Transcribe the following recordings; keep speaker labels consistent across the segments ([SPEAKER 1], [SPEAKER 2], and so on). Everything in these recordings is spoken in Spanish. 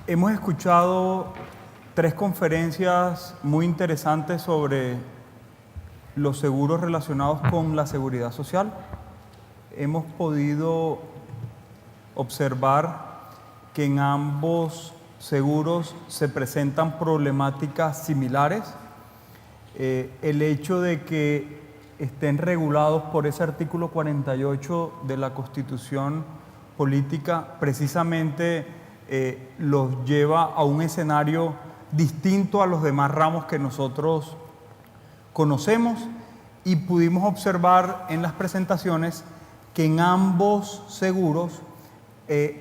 [SPEAKER 1] Hemos escuchado tres conferencias muy interesantes sobre los seguros relacionados con la seguridad social. Hemos podido observar que en ambos seguros se presentan problemáticas similares. El hecho de que estén regulados por ese artículo 48 de la Constitución Política precisamente los lleva a un escenario distinto a los demás ramos que nosotros conocemos, y pudimos observar en las presentaciones que en ambos seguros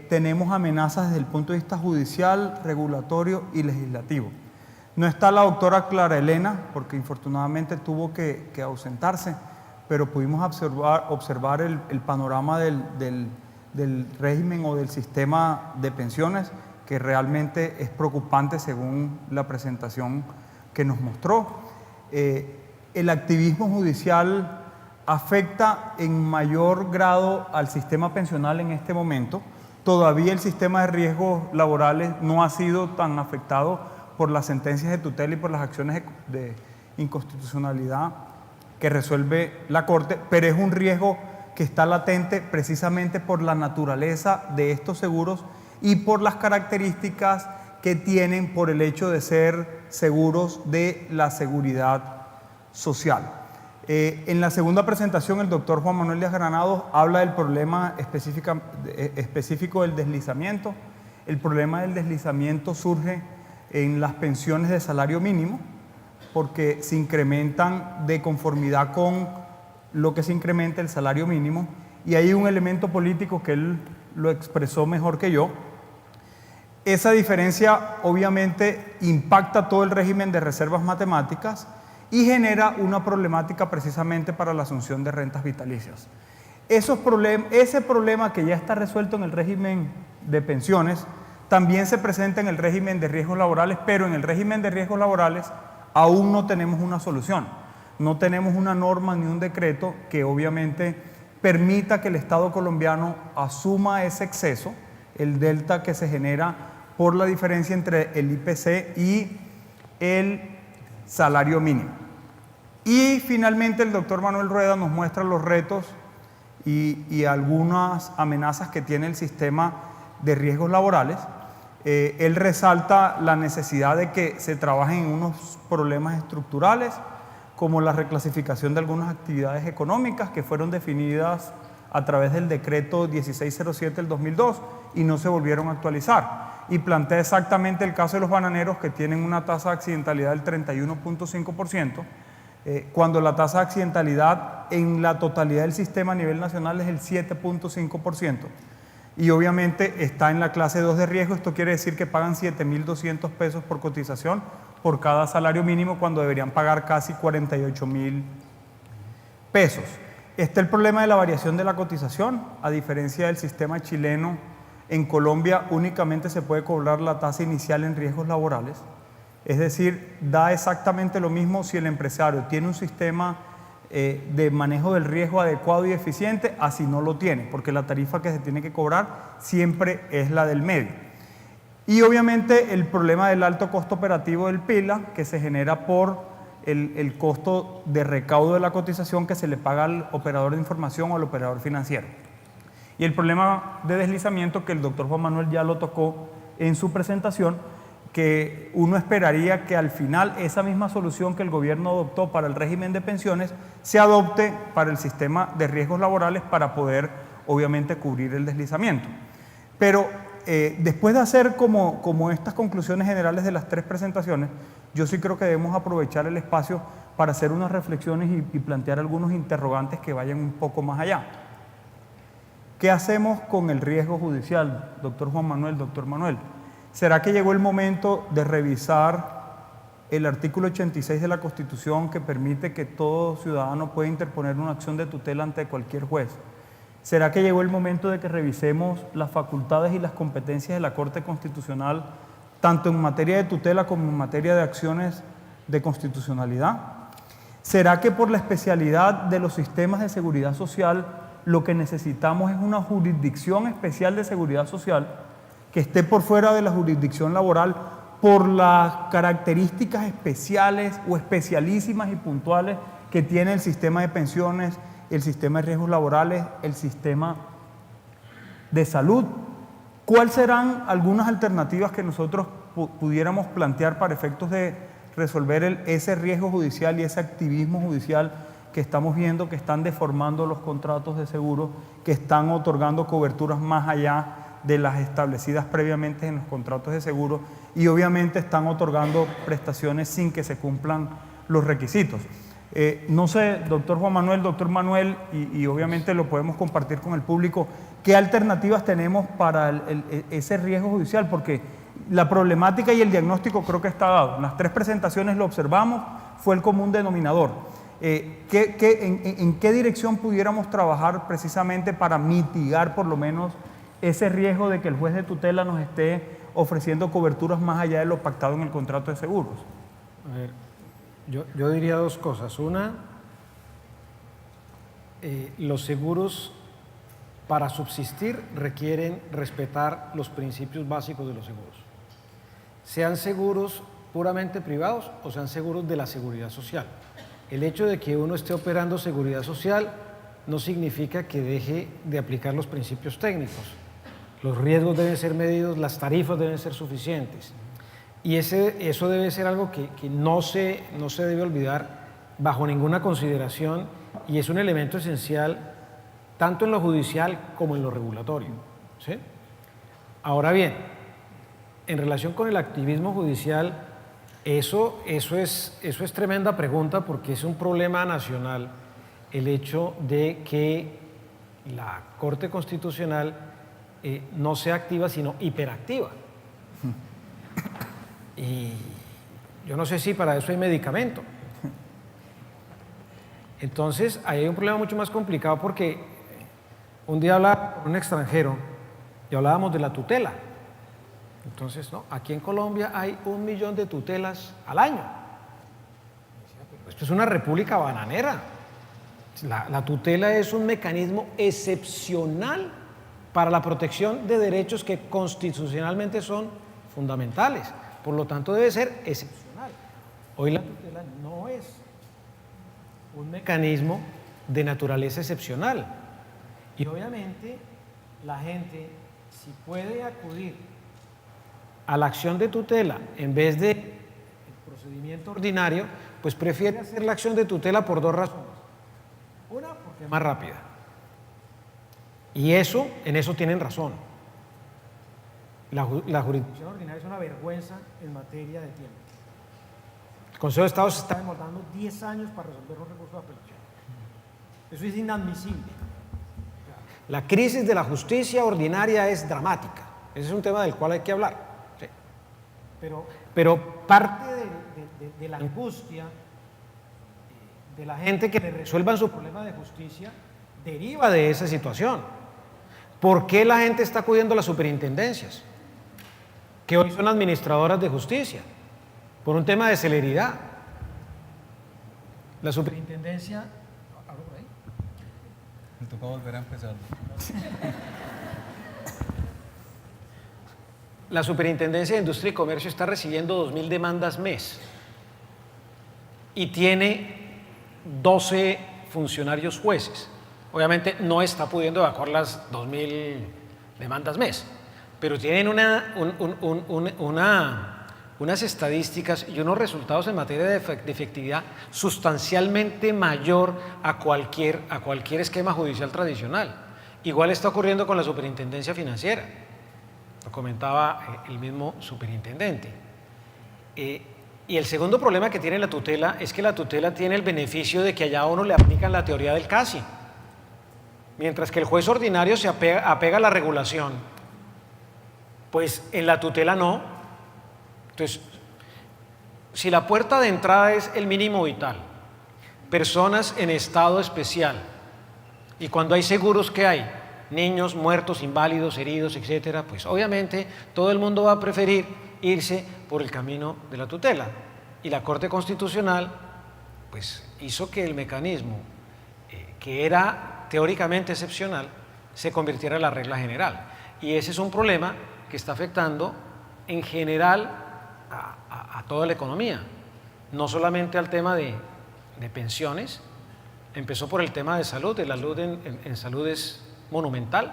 [SPEAKER 1] tenemos amenazas desde el punto de vista judicial, regulatorio y legislativo. No está la doctora Clara Elena, porque infortunadamente tuvo que ausentarse, pero pudimos observar el panorama del régimen o del sistema de pensiones, que realmente es preocupante según la presentación que nos mostró. El activismo judicial afecta en mayor grado al sistema pensional en este momento. Todavía el sistema de riesgos laborales no ha sido tan afectado por las sentencias de tutela y por las acciones de inconstitucionalidad que resuelve la Corte, pero es un riesgo que está latente precisamente por la naturaleza de estos seguros y por las características que tienen por el hecho de ser seguros de la seguridad social. En la segunda presentación, el doctor Juan Manuel Díaz Granados habla del problema específico del deslizamiento. El problema del deslizamiento surge en las pensiones de salario mínimo, porque se incrementan de conformidad con lo que se incrementa el salario mínimo, y hay un elemento político que él lo expresó mejor que yo. Esa diferencia obviamente impacta todo el régimen de reservas matemáticas y genera una problemática precisamente para la asunción de rentas vitalicias. Ese problema que ya está resuelto en el régimen de pensiones también se presenta en el régimen de riesgos laborales, pero en el régimen de riesgos laborales aún no tenemos una solución. No tenemos una norma ni un decreto que obviamente permita que el Estado colombiano asuma ese exceso, el delta que se genera por la diferencia entre el IPC y el salario mínimo. Y finalmente el doctor Manuel Rueda nos muestra los retos y algunas amenazas que tiene el sistema de riesgos laborales. Él resalta la necesidad de que se trabajen en unos problemas estructurales, como la reclasificación de algunas actividades económicas que fueron definidas a través del decreto 1607 del 2002 y no se volvieron a actualizar. Y plantea exactamente el caso de los bananeros, que tienen una tasa de accidentalidad del 31.5%, cuando la tasa de accidentalidad en la totalidad del sistema a nivel nacional es el 7.5%. Y obviamente está en la clase 2 de riesgo. Esto quiere decir que pagan 7.200 pesos por cotización por cada salario mínimo, cuando deberían pagar casi 48.000 pesos. Está el problema de la variación de la cotización. A diferencia del sistema chileno, en Colombia únicamente se puede cobrar la tasa inicial en riesgos laborales. Es decir, da exactamente lo mismo si el empresario tiene un sistema de manejo del riesgo adecuado y eficiente, así no lo tiene, porque la tarifa que se tiene que cobrar siempre es la del medio. Y obviamente el problema del alto costo operativo del PILA, que se genera por el costo de recaudo de la cotización que se le paga al operador de información o al operador financiero. Y el problema de deslizamiento, que el doctor Juan Manuel ya lo tocó en su presentación, que uno esperaría que al final esa misma solución que el gobierno adoptó para el régimen de pensiones se adopte para el sistema de riesgos laborales, para poder obviamente cubrir el deslizamiento. Pero después de hacer como estas conclusiones generales de las tres presentaciones, yo sí creo que debemos aprovechar el espacio para hacer unas reflexiones y plantear algunos interrogantes que vayan un poco más allá. ¿Qué hacemos con el riesgo judicial, doctor Juan Manuel, doctor Manuel? ¿Será que llegó el momento de revisar el artículo 86 de la Constitución, que permite que todo ciudadano pueda interponer una acción de tutela ante cualquier juez? ¿Será que llegó el momento de que revisemos las facultades y las competencias de la Corte Constitucional, tanto en materia de tutela como en materia de acciones de constitucionalidad? ¿Será que por la especialidad de los sistemas de seguridad social lo que necesitamos es una jurisdicción especial de seguridad social que esté por fuera de la jurisdicción laboral por las características especiales o especialísimas y puntuales que tiene el sistema de pensiones, el sistema de riesgos laborales, el sistema de salud. ¿Cuáles serán algunas alternativas que nosotros pudiéramos plantear para efectos de resolver ese riesgo judicial y ese activismo judicial que estamos viendo, que están deformando los contratos de seguro, que están otorgando coberturas más allá de las establecidas previamente en los contratos de seguro y obviamente están otorgando prestaciones sin que se cumplan los requisitos? No sé, doctor Juan Manuel, doctor Manuel, y obviamente lo podemos compartir con el público, ¿qué alternativas tenemos para ese riesgo judicial? Porque la problemática y el diagnóstico creo que está dado. En las 3 presentaciones lo observamos, fue el común denominador. ¿En qué dirección pudiéramos trabajar precisamente para mitigar por lo menos ese riesgo de que el juez de tutela nos esté ofreciendo coberturas más allá de lo pactado en el contrato de seguros?
[SPEAKER 2] A ver, yo diría 2 cosas. Una, los seguros para subsistir requieren respetar los principios básicos de los seguros. Sean seguros puramente privados o sean seguros de la seguridad social. El hecho de que uno esté operando seguridad social no significa que deje de aplicar los principios técnicos. Los riesgos deben ser medidos, las tarifas deben ser suficientes. Y eso debe ser algo que no se debe olvidar bajo ninguna consideración y es un elemento esencial tanto en lo judicial como en lo regulatorio, ¿sí? Ahora bien, en relación con el activismo judicial, eso es tremenda pregunta porque es un problema nacional el hecho de que la Corte Constitucional no sea activa sino hiperactiva. Y yo no sé si para eso hay medicamento. Entonces, ahí hay un problema mucho más complicado porque un día hablaba con un extranjero y hablábamos de la tutela. Entonces, no, aquí en Colombia hay 1 millón de tutelas al año. Esto es una república bananera. La tutela es un mecanismo excepcional para la protección de derechos que constitucionalmente son fundamentales. Por lo tanto, debe ser excepcional. Hoy la tutela no es un mecanismo de naturaleza excepcional. Y obviamente, la gente, si puede acudir a la acción de tutela en vez del procedimiento ordinario, pues prefiere hacer la acción de tutela por 2 razones. Una, porque es más rápida. Y en eso tienen razón. La jurisdicción ordinaria es una vergüenza en materia de tiempo. El Consejo de Estado se está demorando 10 años para resolver los recursos de apelación. Eso es inadmisible. La crisis de la justicia ordinaria es dramática. Ese es un tema del cual hay que hablar. Sí. Pero parte de la angustia de la gente que le resuelvan su problema de justicia deriva de esa situación. ¿Por qué la gente está acudiendo a las superintendencias? Que hoy son administradoras de justicia, por un tema de celeridad. La superintendencia... ¿Hablo por ahí?
[SPEAKER 3] Me toca volver a empezar.
[SPEAKER 2] La Superintendencia de Industria y Comercio está recibiendo 2.000 demandas mes y tiene 12 funcionarios jueces. Obviamente no está pudiendo evacuar las 2.000 demandas mes, pero tienen unas estadísticas y unos resultados en materia de efectividad sustancialmente mayor a cualquier esquema judicial tradicional. Igual está ocurriendo con la Superintendencia Financiera, lo comentaba el mismo superintendente. Y el segundo problema que tiene la tutela es que la tutela tiene el beneficio de que allá a uno le aplican la teoría del casi, mientras que el juez ordinario se apega a la regulación, pues en la tutela no. Entonces, si la puerta de entrada es el mínimo vital, personas en estado especial, y cuando hay seguros, ¿qué hay? Niños, muertos, inválidos, heridos, etcétera, pues obviamente todo el mundo va a preferir irse por el camino de la tutela. Y la Corte Constitucional pues hizo que el mecanismo que era teóricamente excepcional se convirtiera en la regla general. Y ese es un problema que está afectando en general a toda la economía, no solamente al tema de pensiones. Empezó por el tema de salud, la salud en salud es monumental,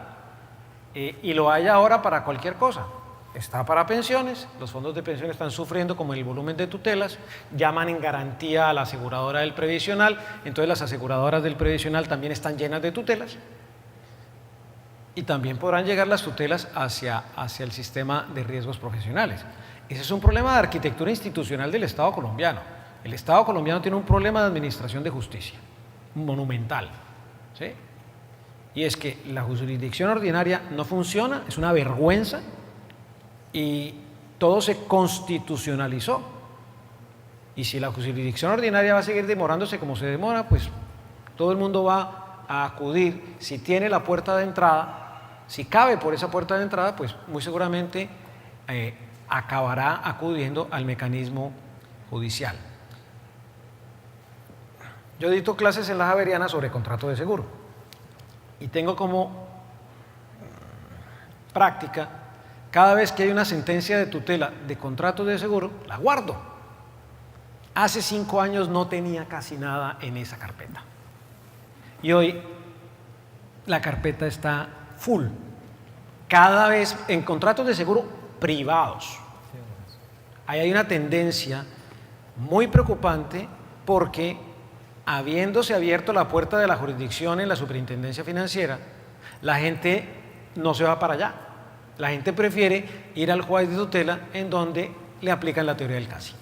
[SPEAKER 2] y lo hay ahora para cualquier cosa. Está para pensiones, los fondos de pensiones están sufriendo como el volumen de tutelas, llaman en garantía a la aseguradora del previsional, entonces las aseguradoras del previsional también están llenas de tutelas, y también podrán llegar las tutelas hacia el sistema de riesgos profesionales. Ese es un problema de arquitectura institucional del Estado colombiano. El Estado colombiano tiene un problema de administración de justicia monumental, ¿sí? Y es que la jurisdicción ordinaria no funciona, es una vergüenza, y todo se constitucionalizó. Y si la jurisdicción ordinaria va a seguir demorándose como se demora, pues todo el mundo va a acudir. Si tiene la puerta de entrada, si cabe por esa puerta de entrada, pues muy seguramente acabará acudiendo al mecanismo judicial. Yo dicto clases en la Javeriana sobre contrato de seguro y tengo como práctica, cada vez que hay una sentencia de tutela de contrato de seguro, la guardo. Hace 5 años no tenía casi nada en esa carpeta y hoy la carpeta está full. Cada vez en contratos de seguro privados ahí hay una tendencia muy preocupante, porque habiéndose abierto la puerta de la jurisdicción en la superintendencia financiera, la gente no se va para allá. La gente prefiere ir al juez de tutela, en donde le aplican la teoría del casi.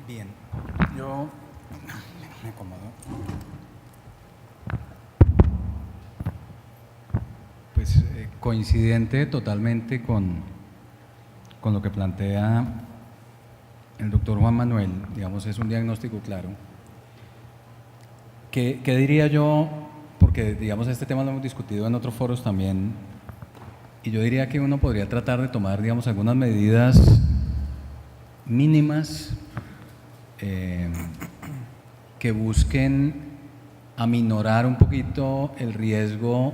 [SPEAKER 3] Bien, yo me acomodo. Pues coincidente totalmente con lo que plantea el doctor Juan Manuel, digamos, es un diagnóstico claro. ¿Qué diría yo? Porque, digamos, este tema lo hemos discutido en otros foros también, y yo diría que uno podría tratar de tomar, digamos, algunas medidas mínimas que busquen aminorar un poquito el riesgo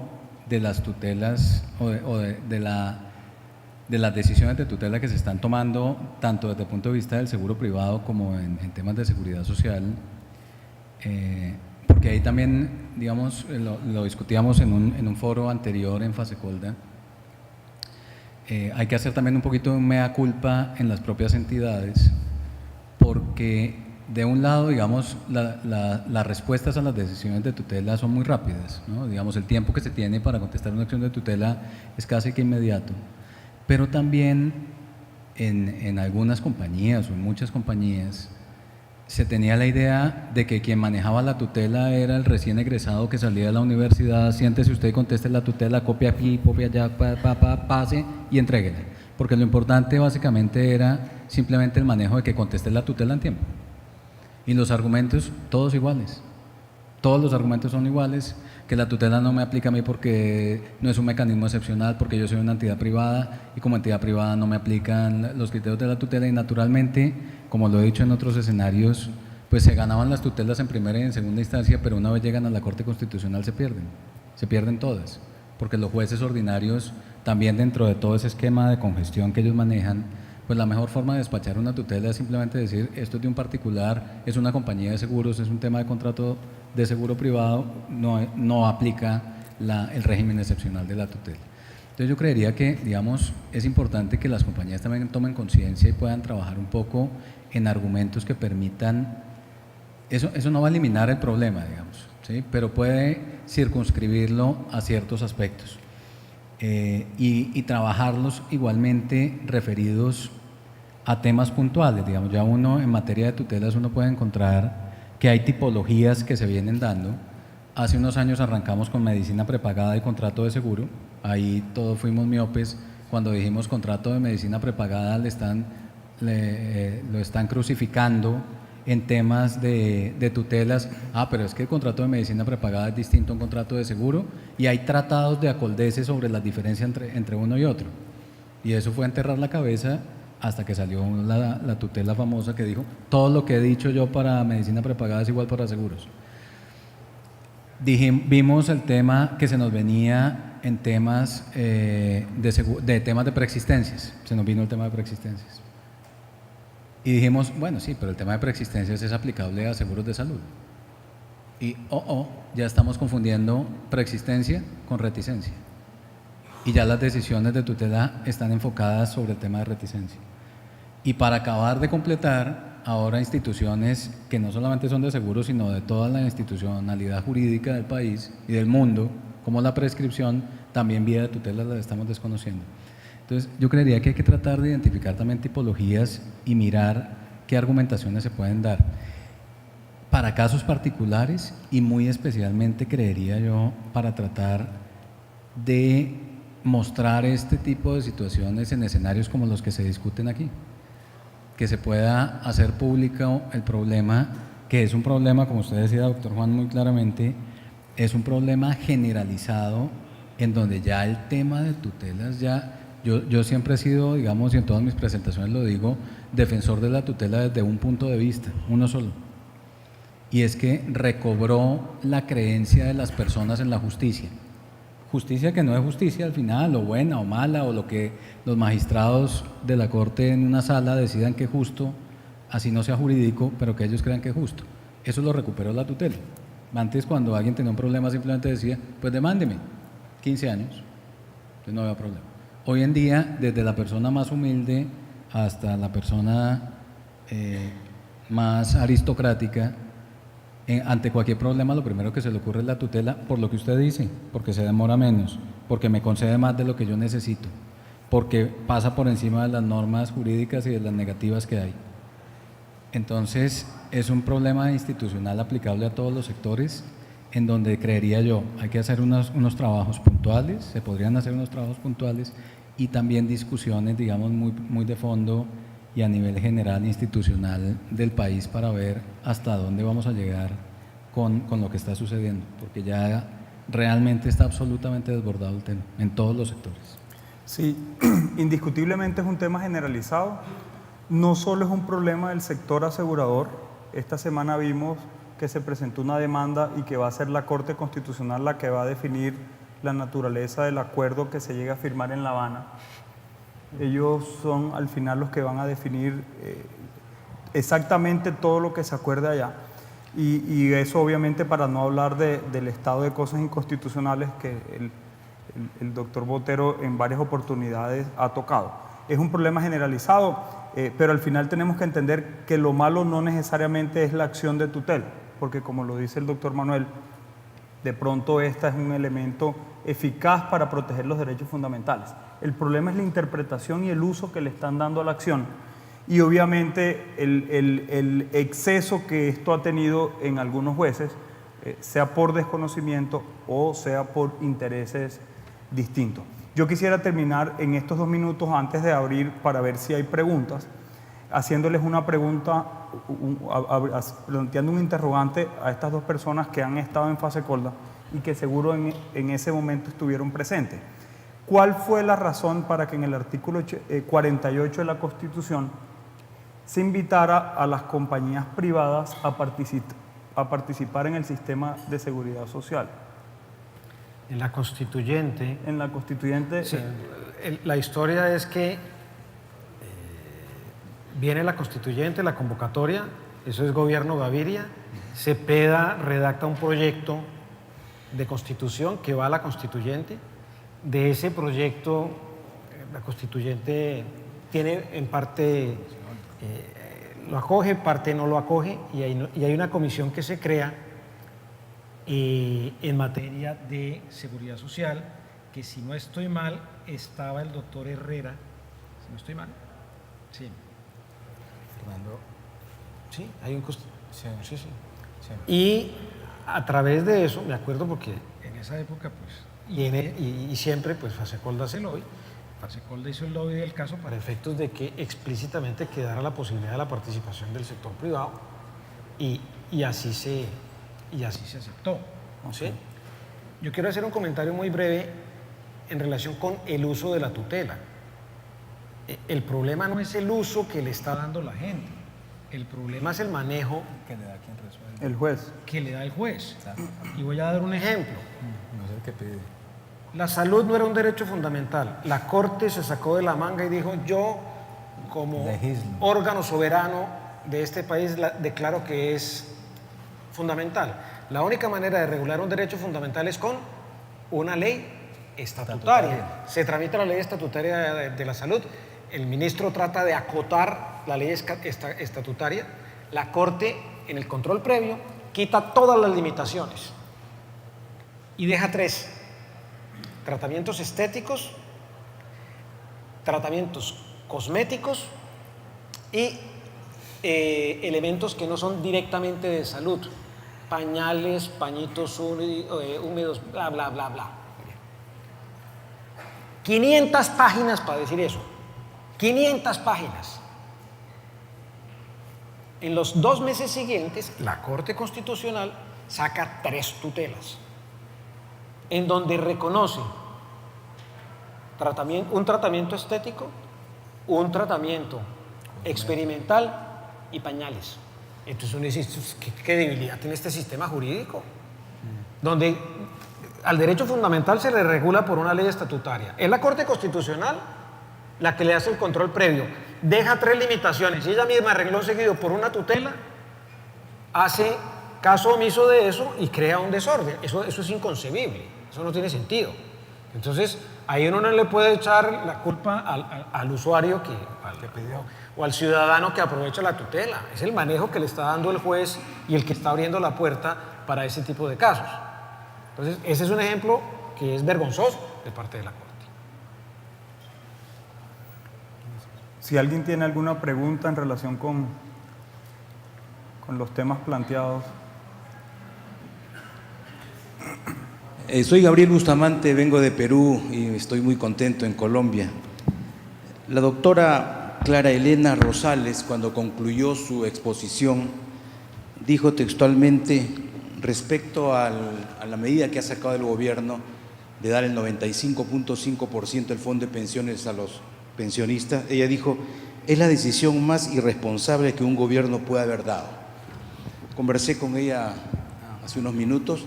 [SPEAKER 3] de las tutelas o de las decisiones de tutela que se están tomando, tanto desde el punto de vista del seguro privado como en temas de seguridad social, porque ahí también, digamos, lo discutíamos en un foro anterior en Fasecolda. Hay que hacer también un poquito de un mea culpa en las propias entidades, porque de un lado, digamos, las respuestas a las decisiones de tutela son muy rápidas, ¿no? Digamos, el tiempo que se tiene para contestar una acción de tutela es casi que inmediato, pero también en algunas compañías o en muchas compañías se tenía la idea de que quien manejaba la tutela era el recién egresado que salía de la universidad. Siéntese usted y conteste la tutela, copia aquí, copia allá, pase y entréguela, porque lo importante básicamente era simplemente el manejo de que conteste la tutela en tiempo. Y los argumentos, todos iguales, todos los argumentos son iguales, que la tutela no me aplica a mí porque no es un mecanismo excepcional, porque yo soy una entidad privada y como entidad privada no me aplican los criterios de la tutela, y naturalmente, como lo he dicho en otros escenarios, pues se ganaban las tutelas en primera y en segunda instancia, pero una vez llegan a la Corte Constitucional se pierden todas, porque los jueces ordinarios también, dentro de todo ese esquema de congestión que ellos manejan, pues la mejor forma de despachar una tutela es simplemente decir: esto es de un particular, es una compañía de seguros, es un tema de contrato de seguro privado, no aplica el régimen excepcional de la tutela. Entonces yo creería que, digamos, es importante que las compañías también tomen conciencia y puedan trabajar un poco en argumentos que permitan, eso no va a eliminar el problema, digamos, ¿sí? Pero puede circunscribirlo a ciertos aspectos. Y trabajarlos igualmente referidos a temas puntuales. Digamos, ya uno en materia de tutelas uno puede encontrar que hay tipologías que se vienen dando. Hace unos años arrancamos con medicina prepagada y contrato de seguro. Ahí todos fuimos miopes cuando dijimos contrato de medicina prepagada, lo están crucificando en temas de tutelas. Pero es que el contrato de medicina prepagada es distinto a un contrato de seguro, y hay tratados de acoldeces sobre la diferencia entre uno y otro, y eso fue enterrar la cabeza hasta que salió la tutela famosa que dijo: todo lo que he dicho yo para medicina prepagada es igual para seguros. Vimos el tema que se nos venía en temas de temas de preexistencias. Se nos vino el tema de preexistencias. Y dijimos, bueno, sí, pero el tema de preexistencias es aplicable a seguros de salud. Y, ya estamos confundiendo preexistencia con reticencia. Y ya las decisiones de tutela están enfocadas sobre el tema de reticencia. Y para acabar de completar, ahora instituciones que no solamente son de seguros, sino de toda la institucionalidad jurídica del país y del mundo, como la prescripción, también vía de tutela la estamos desconociendo. Entonces, yo creería que hay que tratar de identificar también tipologías y mirar qué argumentaciones se pueden dar para casos particulares y muy especialmente, creería yo, para tratar de mostrar este tipo de situaciones en escenarios como los que se discuten aquí. Que se pueda hacer público el problema, que es un problema, como usted decía, doctor Juan, muy claramente, es un problema generalizado en donde ya el tema de tutelas ya... Yo siempre he sido, digamos, y en todas mis presentaciones lo digo, defensor de la tutela desde un punto de vista, uno solo. Y es que recobró la creencia de las personas en la justicia. Justicia que no es justicia al final, o buena o mala, o lo que los magistrados de la Corte en una sala decidan que es justo, así no sea jurídico, pero que ellos crean que es justo. Eso lo recuperó la tutela. Antes, cuando alguien tenía un problema, simplemente decía, pues demándeme, 15 años, entonces no había problema. Hoy en día, desde la persona más humilde hasta la persona más aristocrática, ante cualquier problema lo primero que se le ocurre es la tutela, por lo que usted dice, porque se demora menos, porque me concede más de lo que yo necesito, porque pasa por encima de las normas jurídicas y de las negativas que hay. Entonces, es un problema institucional aplicable a todos los sectores, en donde creería yo, hay que hacer unos trabajos puntuales, se podrían hacer unos trabajos puntuales y también discusiones, digamos, muy de fondo y a nivel general institucional del país para ver hasta dónde vamos a llegar con lo que está sucediendo, porque ya realmente está absolutamente desbordado el tema en todos los sectores.
[SPEAKER 1] Sí, indiscutiblemente es un tema generalizado, no solo es un problema del sector asegurador. Esta semana vimos que se presentó una demanda y que va a ser la Corte Constitucional la que va a definir la naturaleza del acuerdo que se llega a firmar en La Habana. Ellos son al final los que van a definir exactamente todo lo que se acuerde allá. Y eso obviamente para no hablar del estado de cosas inconstitucionales que el doctor Botero en varias oportunidades ha tocado. Es un problema generalizado, pero al final tenemos que entender que lo malo no necesariamente es la acción de tutela, porque como lo dice el doctor Manuel, de pronto esta es un elemento eficaz para proteger los derechos fundamentales. El problema es la interpretación y el uso que le están dando a la acción y obviamente el exceso que esto ha tenido en algunos jueces, sea por desconocimiento o sea por intereses distintos. Yo quisiera terminar en estos 2 minutos antes de abrir para ver si hay preguntas, haciéndoles una pregunta, planteando un interrogante a estas 2 personas que han estado en fase colda y que seguro en ese momento estuvieron presentes. ¿Cuál fue la razón para que en el artículo 48 de la Constitución se invitara a las compañías privadas a participar en el sistema de seguridad social?
[SPEAKER 2] En la constituyente.
[SPEAKER 1] En la constituyente.
[SPEAKER 2] Sí, la historia es que viene la constituyente, la convocatoria, eso es gobierno Gaviria, Cepeda redacta un proyecto de constitución que va a la constituyente. De ese proyecto, la constituyente tiene en parte, lo acoge, en parte no lo acoge, y hay una comisión que se crea en materia de seguridad social, que si no estoy mal, estaba el doctor Herrera, si no estoy mal, sí. Fernando. Sí, hay un... Sí. Y a través de eso, me acuerdo porque en esa época, pues, y siempre, pues, Fasecolda hace el lobby. Fasecolda hizo el lobby del caso para efectos de que explícitamente quedara la posibilidad de la participación del sector privado y así se aceptó. ¿Sí? Yo quiero hacer un comentario muy breve en relación con el uso de la tutela. El problema no es el uso que le está dando la gente, el problema es el manejo
[SPEAKER 3] Que le da quien resuelve.
[SPEAKER 1] El juez.
[SPEAKER 2] que le da el juez. Y voy a dar un ejemplo.
[SPEAKER 3] No es el que pide.
[SPEAKER 2] La salud no era un derecho fundamental. La Corte se sacó de la manga y dijo, yo como órgano soberano de este país declaro que es fundamental. La única manera de regular un derecho fundamental es con una ley estatutaria. Se tramita la ley estatutaria de la salud, el ministro trata de acotar la ley estatutaria, la Corte en el control previo quita todas las limitaciones y deja 3: tratamientos estéticos, tratamientos cosméticos y elementos que no son directamente de salud, pañales, pañitos húmedos, bla, bla, bla, bla. 500 páginas para decir eso, 500 páginas. En los 2 meses siguientes, la Corte Constitucional saca 3 tutelas, en donde reconoce un tratamiento estético, un tratamiento experimental y pañales. Entonces uno dice, ¿qué debilidad tiene este sistema jurídico? Donde al derecho fundamental se le regula por una ley estatutaria. Es la Corte Constitucional la que le hace el control previo. Deja 3 limitaciones y ella misma, arregló seguido por una tutela, hace caso omiso de eso y crea un desorden. Eso es inconcebible, eso no tiene sentido. Entonces, ahí uno no le puede echar la culpa al usuario que pidió o al ciudadano que aprovecha la tutela. Es el manejo que le está dando el juez y el que está abriendo la puerta para ese tipo de casos. Entonces, ese es un ejemplo que es vergonzoso de parte de la Corte.
[SPEAKER 1] Si alguien tiene alguna pregunta en relación con los temas planteados.
[SPEAKER 4] Soy Gabriel Bustamante, vengo de Perú y estoy muy contento en Colombia. La doctora Clara Elena Rosales, cuando concluyó su exposición, dijo textualmente respecto a la medida que ha sacado el gobierno de dar el 95.5% del fondo de pensiones a los pensionistas, ella dijo, es la decisión más irresponsable que un gobierno puede haber dado. Conversé con ella hace unos minutos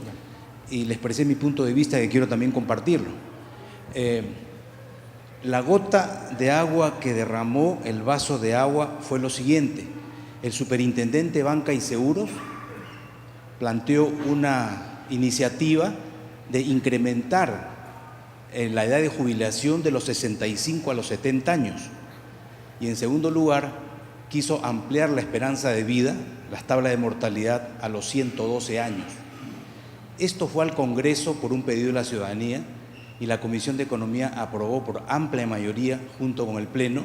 [SPEAKER 4] y le expresé mi punto de vista que quiero también compartirlo. La gota de agua que derramó el vaso de agua fue lo siguiente: el superintendente de Banca y Seguros planteó una iniciativa de incrementar la edad de jubilación de los 65 a los 70 años. Y en segundo lugar, quiso ampliar la esperanza de vida, las tablas de mortalidad, a los 112 años. Esto fue al Congreso por un pedido de la ciudadanía y la Comisión de Economía aprobó por amplia mayoría, junto con el Pleno,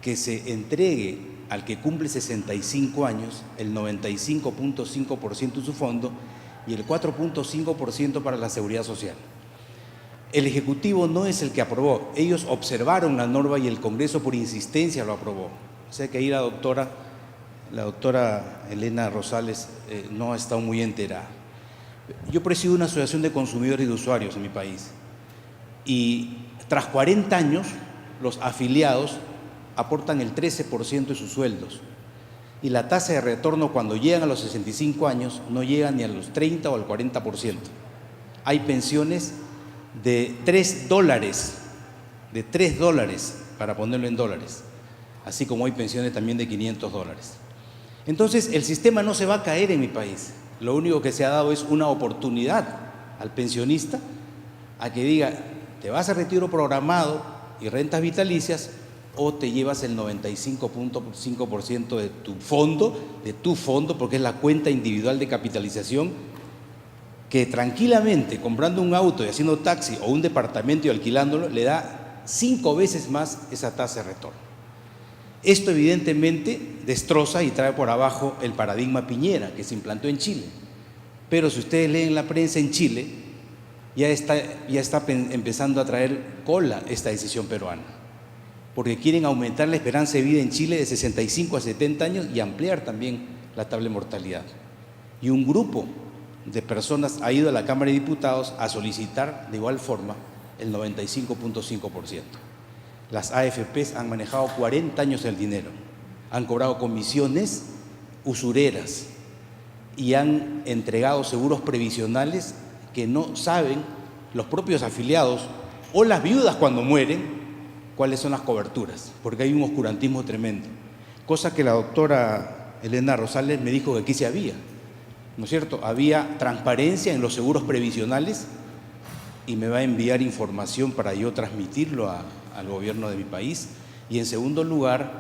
[SPEAKER 4] que se entregue al que cumple 65 años el 95.5% de su fondo y el 4.5% para la seguridad social. El Ejecutivo no es el que aprobó, ellos observaron la norma y el Congreso por insistencia lo aprobó. O sea que ahí la doctora Elena Rosales no ha estado muy enterada. Yo presido una asociación de consumidores y de usuarios en mi país y tras 40 años los afiliados aportan el 13% de sus sueldos y la tasa de retorno cuando llegan a los 65 años no llega ni a los 30 o al 40%. Hay pensiones de $3, para ponerlo en dólares, así como hay pensiones también de $500. Entonces el sistema no se va a caer en mi país. Lo único que se ha dado es una oportunidad al pensionista a que diga, te vas a retiro programado y rentas vitalicias o te llevas el 95.5% de tu fondo, porque es la cuenta individual de capitalización, que tranquilamente comprando un auto y haciendo taxi o un departamento y alquilándolo, le da 5 veces más esa tasa de retorno. Esto evidentemente destroza y trae por abajo el paradigma Piñera que se implantó en Chile. Pero si ustedes leen la prensa en Chile, ya está empezando a traer cola esta decisión peruana, porque quieren aumentar la esperanza de vida en Chile de 65 a 70 años y ampliar también la tabla de mortalidad. Y un grupo de personas ha ido a la Cámara de Diputados a solicitar de igual forma el 95.5%. Las AFPs han manejado 40 años el dinero, han cobrado comisiones usureras y han entregado seguros previsionales que no saben los propios afiliados o las viudas cuando mueren, cuáles son las coberturas, porque hay un oscurantismo tremendo. Cosa que la doctora Elena Rosales me dijo que aquí se había, ¿no es cierto? Había transparencia en los seguros previsionales y me va a enviar información para yo transmitirlo al gobierno de mi país. Y en segundo lugar,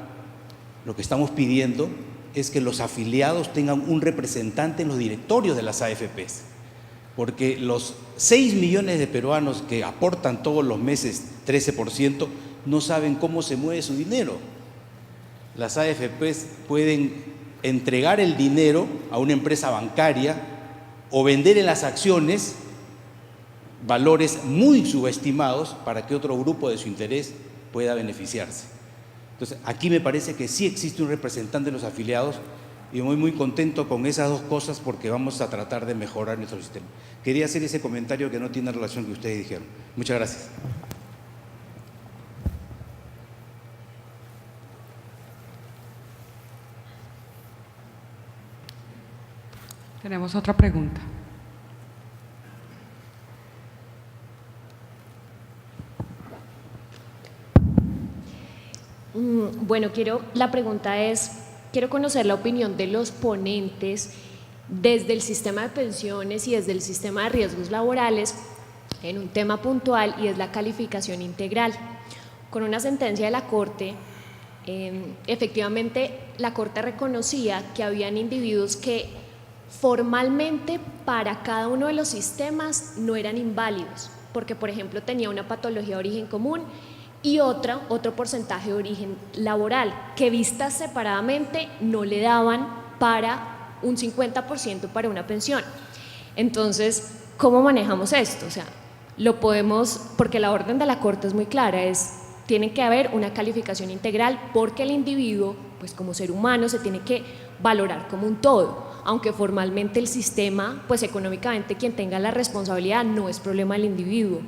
[SPEAKER 4] lo que estamos pidiendo es que los afiliados tengan un representante en los directorios de las AFPs, porque los 6 millones de peruanos que aportan todos los meses 13% no saben cómo se mueve su dinero. Las AFPs pueden entregar el dinero a una empresa bancaria o vender en las acciones valores muy subestimados para que otro grupo de su interés pueda beneficiarse. Entonces, aquí me parece que sí existe un representante de los afiliados y muy contento con esas dos cosas porque vamos a tratar de mejorar nuestro sistema. Quería hacer ese comentario que no tiene relación con lo que ustedes dijeron. Muchas gracias.
[SPEAKER 5] Tenemos otra pregunta.
[SPEAKER 6] Bueno, la pregunta es, quiero conocer la opinión de los ponentes desde el sistema de pensiones y desde el sistema de riesgos laborales en un tema puntual y es la calificación integral. Con una sentencia de la Corte, efectivamente la Corte reconocía que habían individuos que formalmente para cada uno de los sistemas no eran inválidos, porque por ejemplo tenía una patología de origen común y otro porcentaje de origen laboral, que vistas separadamente no le daban para un 50% para una pensión. Entonces, ¿cómo manejamos esto? O sea, lo podemos, porque la orden de la Corte es muy clara, tiene que haber una calificación integral porque el individuo, pues como ser humano, se tiene que valorar como un todo, aunque formalmente el sistema, pues económicamente quien tenga la responsabilidad no es problema del individuo.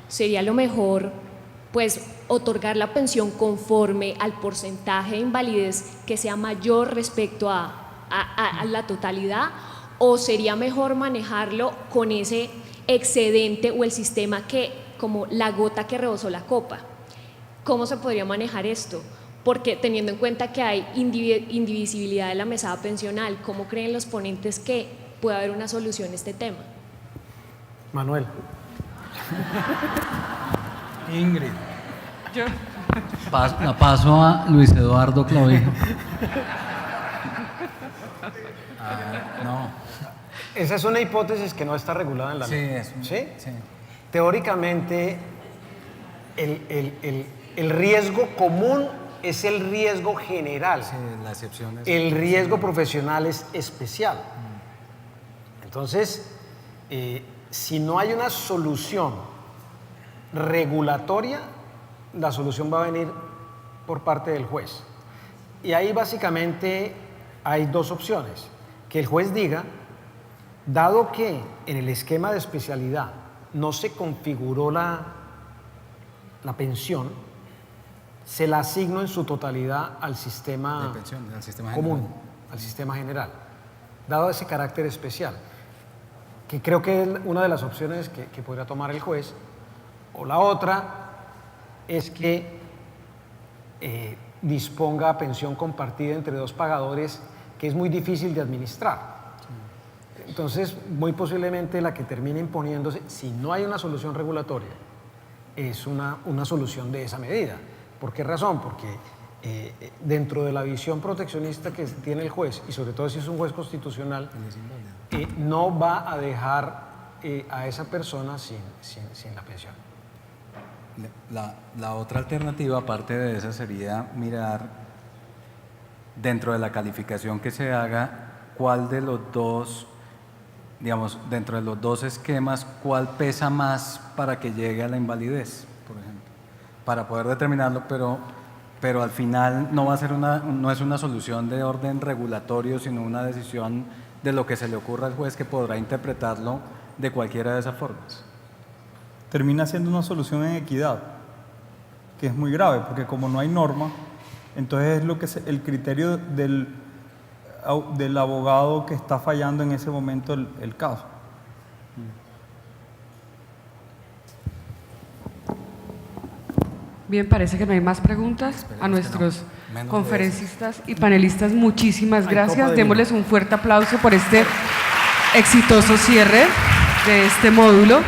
[SPEAKER 6] Sería lo mejor pues otorgar la pensión conforme al porcentaje de invalidez que sea mayor respecto a la totalidad, o sería mejor manejarlo con ese excedente o el sistema que como la gota que rebosó la copa. ¿Cómo se podría manejar esto? Porque teniendo en cuenta que hay indivisibilidad de la mesada pensional, ¿cómo creen los ponentes que puede haber una solución a este tema?
[SPEAKER 2] Manuel.
[SPEAKER 1] Ingrid.
[SPEAKER 3] La paso a Luis Eduardo Clavijo.
[SPEAKER 1] No.
[SPEAKER 2] Esa es una hipótesis que no está regulada en la ley.
[SPEAKER 1] Sí.
[SPEAKER 2] Teóricamente, el riesgo común es el riesgo general.
[SPEAKER 3] Sí, la excepción es...
[SPEAKER 2] El riesgo profesional es especial. Entonces, si no hay una solución regulatoria, la solución va a venir por parte del juez. Y ahí básicamente hay dos opciones. Que el juez diga, dado que en el esquema de especialidad no se configuró la pensión, se la asigno en su totalidad al sistema,
[SPEAKER 3] de pensión, al sistema
[SPEAKER 2] común,
[SPEAKER 3] general.
[SPEAKER 2] al sistema general, dado ese carácter especial, que creo que es una de las opciones que podría tomar el juez. O la otra es que disponga pensión compartida entre dos pagadores, que es muy difícil de administrar. Entonces, muy posiblemente la que termine imponiéndose, si no hay una solución regulatoria, es una solución de esa medida. ¿Por qué razón? Porque dentro de la visión proteccionista que tiene el juez, y sobre todo si es un juez constitucional, no va a dejar a esa persona sin la pensión.
[SPEAKER 3] La otra alternativa, aparte de esa, sería mirar dentro de la calificación que se haga, cuál de los dos, digamos, dentro de los dos esquemas, cuál pesa más para que llegue a la invalidez, por ejemplo, para poder determinarlo, pero al final no va a ser no es una solución de orden regulatorio, sino una decisión de lo que se le ocurra al juez, que podrá interpretarlo de cualquiera de esas formas.
[SPEAKER 1] Termina siendo una solución en equidad, que es muy grave, porque como no hay norma, entonces es lo que el criterio del abogado que está fallando en ese momento el caso.
[SPEAKER 5] Bien, parece que no hay más preguntas. A nuestros conferencistas y panelistas, muchísimas
[SPEAKER 2] Hay
[SPEAKER 5] gracias.
[SPEAKER 2] copa de
[SPEAKER 5] Démosles un fuerte aplauso por este exitoso cierre de este módulo.